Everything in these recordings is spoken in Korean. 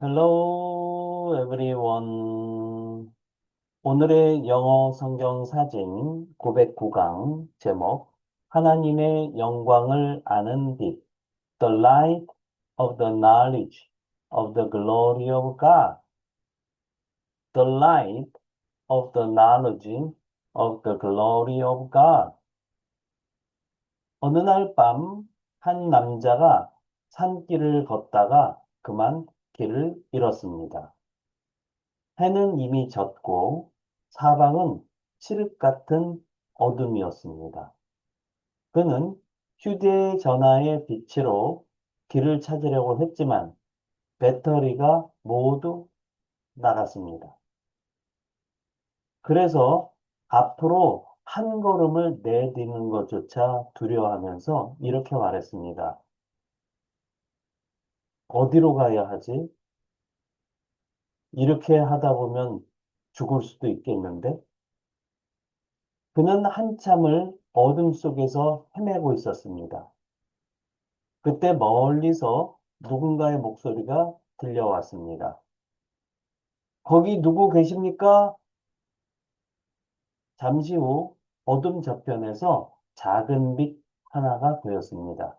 Hello, everyone. 오늘의 영어 성경 사진 909강 제목 하나님의 영광을 아는 빛 The light of the knowledge of the glory of God. The light of the knowledge of the glory of God. 어느 날 밤 한 남자가 산길을 걷다가 그만 길을 잃었습니다. 해는 이미 졌고 사방은 칠흑 같은 어둠이었습니다. 그는 휴대전화의 빛으로 길을 찾으려고 했지만 배터리가 모두 나갔습니다. 그래서 앞으로 한 걸음을 내딛는 것조차 두려워하면서 이렇게 말했습니다. 어디로 가야 하지? 이렇게 하다 보면 죽을 수도 있겠는데? 그는 한참을 어둠 속에서 헤매고 있었습니다. 그때 멀리서 누군가의 목소리가 들려왔습니다. 거기 누구 계십니까? 잠시 후 어둠 저편에서 작은 빛 하나가 보였습니다.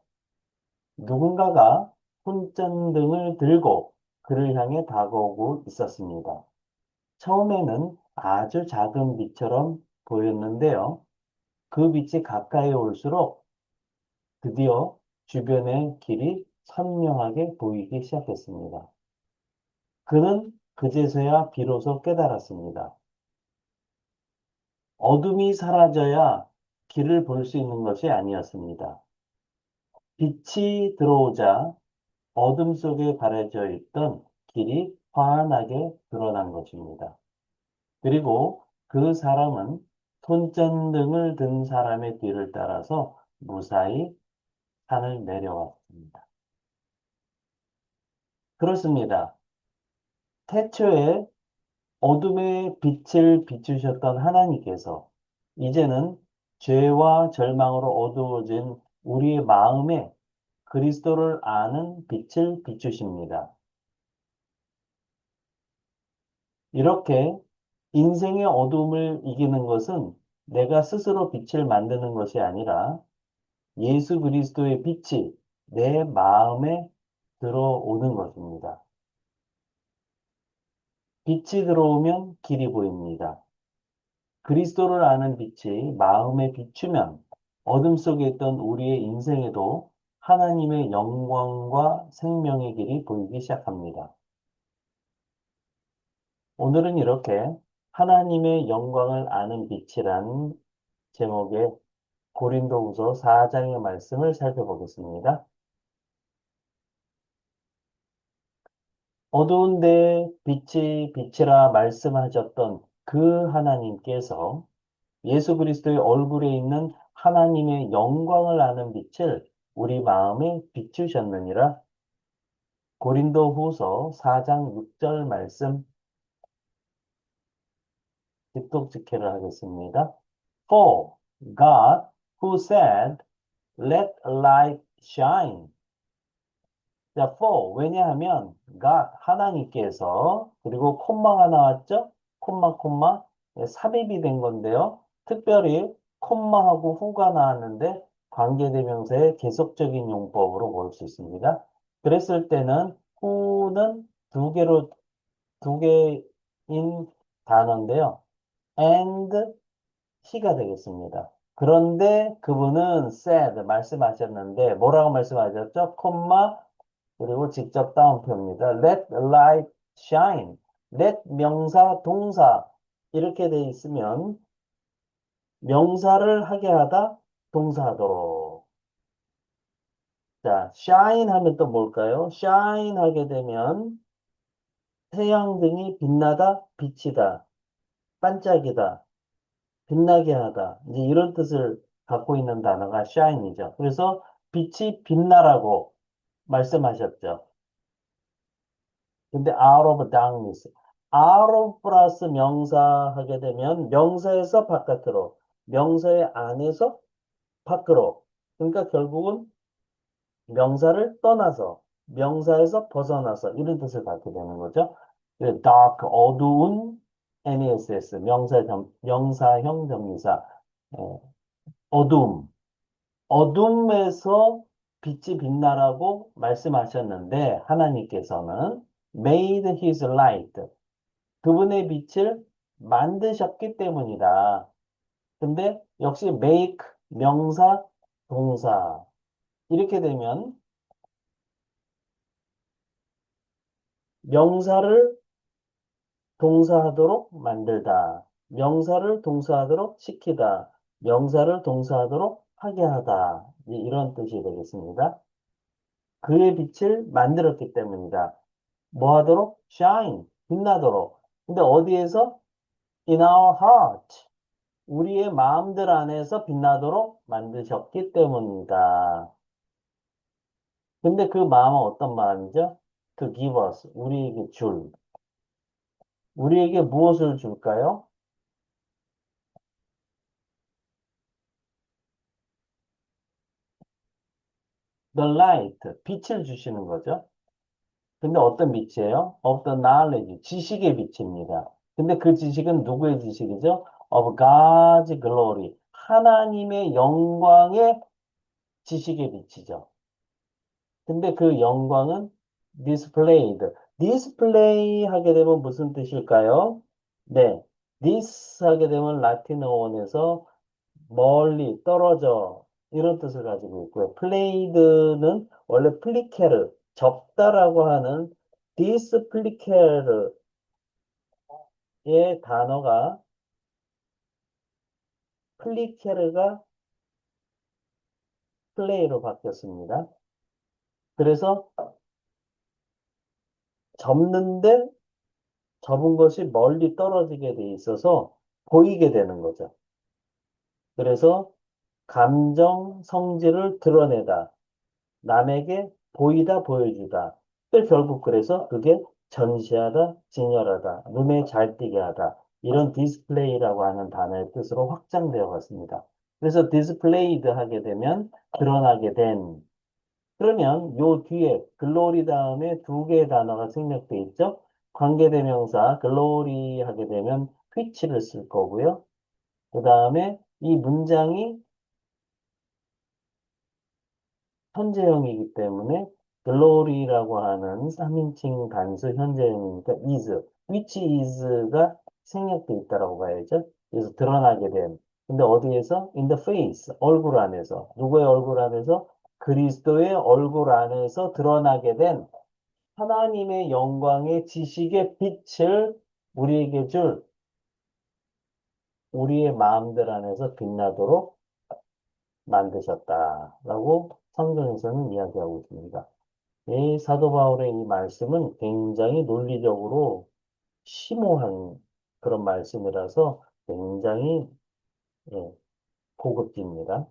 누군가가 손전등을 들고 그를 향해 다가오고 있었습니다. 처음에는 아주 작은 빛처럼 보였는데요. 그 빛이 가까이 올수록 드디어 주변의 길이 선명하게 보이기 시작했습니다. 그는 그제서야 비로소 깨달았습니다. 어둠이 사라져야 길을 볼 수 있는 것이 아니었습니다. 빛이 들어오자 어둠 속에 가려져 있던 길이 환하게 드러난 것입니다. 그리고 그 사람은 손전등을 든 사람의 뒤를 따라서 무사히 산을 내려왔습니다. 그렇습니다. 태초에 어둠의 빛을 비추셨던 하나님께서 이제는 죄와 절망으로 어두워진 우리의 마음에 그리스도를 아는 빛을 비추십니다. 이렇게 인생의 어둠을 이기는 것은 내가 스스로 빛을 만드는 것이 아니라 예수 그리스도의 빛이 내 마음에 들어오는 것입니다. 빛이 들어오면 길이 보입니다. 그리스도를 아는 빛이 마음에 비추면 어둠 속에 있던 우리의 인생에도 하나님의 영광과 생명의 길이 보이기 시작합니다. 오늘은 이렇게 하나님의 영광을 아는 빛이란 제목의 고린도후서 4장의 말씀을 살펴보겠습니다. 어두운데 빛이 빛이라 말씀하셨던 그 하나님께서 예수 그리스도의 얼굴에 있는 하나님의 영광을 아는 빛을 우리 마음에 비추셨느니라. 고린도후서 4장 6절 말씀 뒷독직해를 하겠습니다. For God who said, Let light shine. 자, for 왜냐하면 God 하나님께서 그리고 콤마가 나왔죠? 콤마 삽입이 된 건데요. 특별히 콤마하고 후가 나왔는데 관계대명사의 계속적인 용법으로 볼 수 있습니다. 그랬을 때는 후는 두 개인 단어인데요. and he가 되겠습니다. 그런데 그분은 said 말씀하셨는데 뭐라고 말씀하셨죠? 콤마 그리고 직접 따옴표입니다. Let light shine. Let 명사, 동사 이렇게 돼 있으면 명사를 하게 하다 동사하도록. 자, shine 하면 또 뭘까요? shine 하게 되면 태양등이 빛나다, 비치다, 반짝이다, 빛나게 하다. 이제 이런 뜻을 갖고 있는 단어가 shine이죠. 그래서 빛이 빛나라고 말씀하셨죠. 근데 out of darkness. out of 플러스 명사 하게 되면 명사에서 바깥으로, 명사의 안에서 밖으로. 그러니까 결국은 명사를 떠나서 명사에서 벗어나서 이런 뜻을 갖게 되는 거죠. dark, 어두운, NESS, 명사형 정미사, 예, 어둠, 어둠에서 빛이 빛나라고 말씀하셨는데 하나님께서는 made his light, 그분의 빛을 만드셨기 때문이다. 근데 역시 make, 명사, 동사 이렇게 되면 명사를 동사하도록 만들다. 명사를 동사하도록 시키다. 명사를 동사하도록 하게 하다. 이런 뜻이 되겠습니다. 그의 빛을 만들었기 때문이다. 뭐 하도록? shine. 빛나도록. 근데 어디에서? in our heart. 우리의 마음들 안에서 빛나도록 만드셨기 때문이다. 근데 그 마음은 어떤 마음이죠? To give us. 우리에게 줄. 우리에게 무엇을 줄까요? The light, 빛을 주시는 거죠. 근데 어떤 빛이에요? Of the knowledge, 지식의 빛입니다. 근데 그 지식은 누구의 지식이죠? Of God's glory, 하나님의 영광의 지식의 빛이죠. 근데 그 영광은 displayed. display 하게 되면 무슨 뜻일까요? 네, this 하게 되면 라틴어 원에서 멀리 떨어져 이런 뜻을 가지고 있고요. 플레이드는 원래 플리케르 접다라고 하는 디스플리케르의 단어가 플리케르가 플레이로 바뀌었습니다. 그래서 접는데 접은 것이 멀리 떨어지게 돼 있어서 보이게 되는 거죠. 그래서 감정 성질을 드러내다. 남에게 보이다 보여주다. 결국 그래서 그게 전시하다, 진열하다, 눈에 잘 띄게 하다. 이런 디스플레이라고 하는 단어의 뜻으로 확장되어 갔습니다. 그래서 디스플레이드 하게 되면 드러나게 된. 그러면 요 뒤에 글로리 다음에 두 개의 단어가 생략돼 있죠. 관계대명사 글로리 하게 되면 which를 쓸 거고요. 그 다음에 이 문장이 현재형이기 때문에 glory라고 하는 3인칭 단수 현재형이니까 is, which is가 생략돼 있다라고 봐야죠. 그래서 드러나게 된. 근데 어디에서? In the face, 얼굴 안에서. 누구의 얼굴 안에서? 그리스도의 얼굴 안에서 드러나게 된 하나님의 영광의 지식의 빛을 우리에게 줄 우리의 마음들 안에서 빛나도록 만드셨다라고 성경에서는 이야기하고 있습니다. 이 사도 바울의 이 말씀은 굉장히 논리적으로 심오한 그런 말씀이라서 굉장히 예, 고급집니다.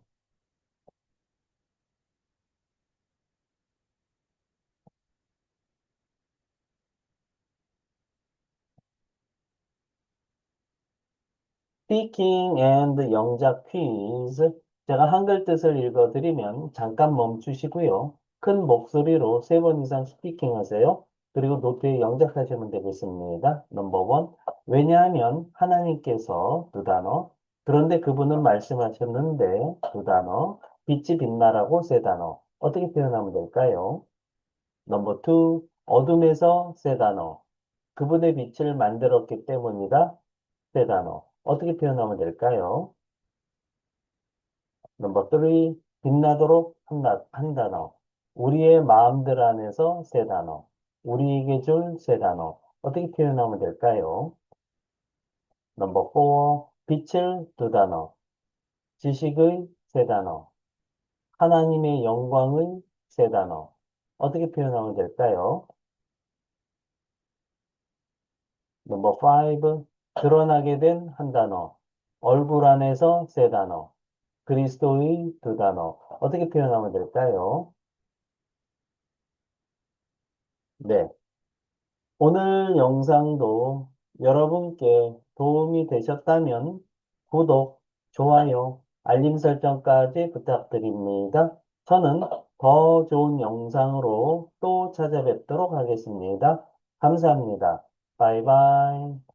Speaking and 영작 퀴즈. 제가 한글 뜻을 읽어드리면 잠깐 멈추시고요. 큰 목소리로 세 번 이상 스피킹 하세요. 그리고 노트에 영작하시면 되겠습니다. 넘버 원. 왜냐하면 하나님께서 두 단어. 그런데 그분은 말씀하셨는데 두 단어. 빛이 빛나라고 세 단어. 어떻게 표현하면 될까요? 넘버 투. 어둠에서 세 단어. 그분의 빛을 만들었기 때문이다. 세 단어. 어떻게 표현하면 될까요? 넘버 3, 빛나도록 한 단어. 우리의 마음들 안에서 세 단어. 우리에게 줄 세 단어. 어떻게 표현하면 될까요? 넘버 4, 빛을 두 단어. 지식의 세 단어. 하나님의 영광의 세 단어. 어떻게 표현하면 될까요? 넘버 5, 드러나게 된 한 단어. 얼굴 안에서 세 단어. 그리스도의 두 단어. 어떻게 표현하면 될까요? 네. 오늘 영상도 여러분께 도움이 되셨다면 구독, 좋아요, 알림 설정까지 부탁드립니다. 저는 더 좋은 영상으로 또 찾아뵙도록 하겠습니다. 감사합니다. 바이바이.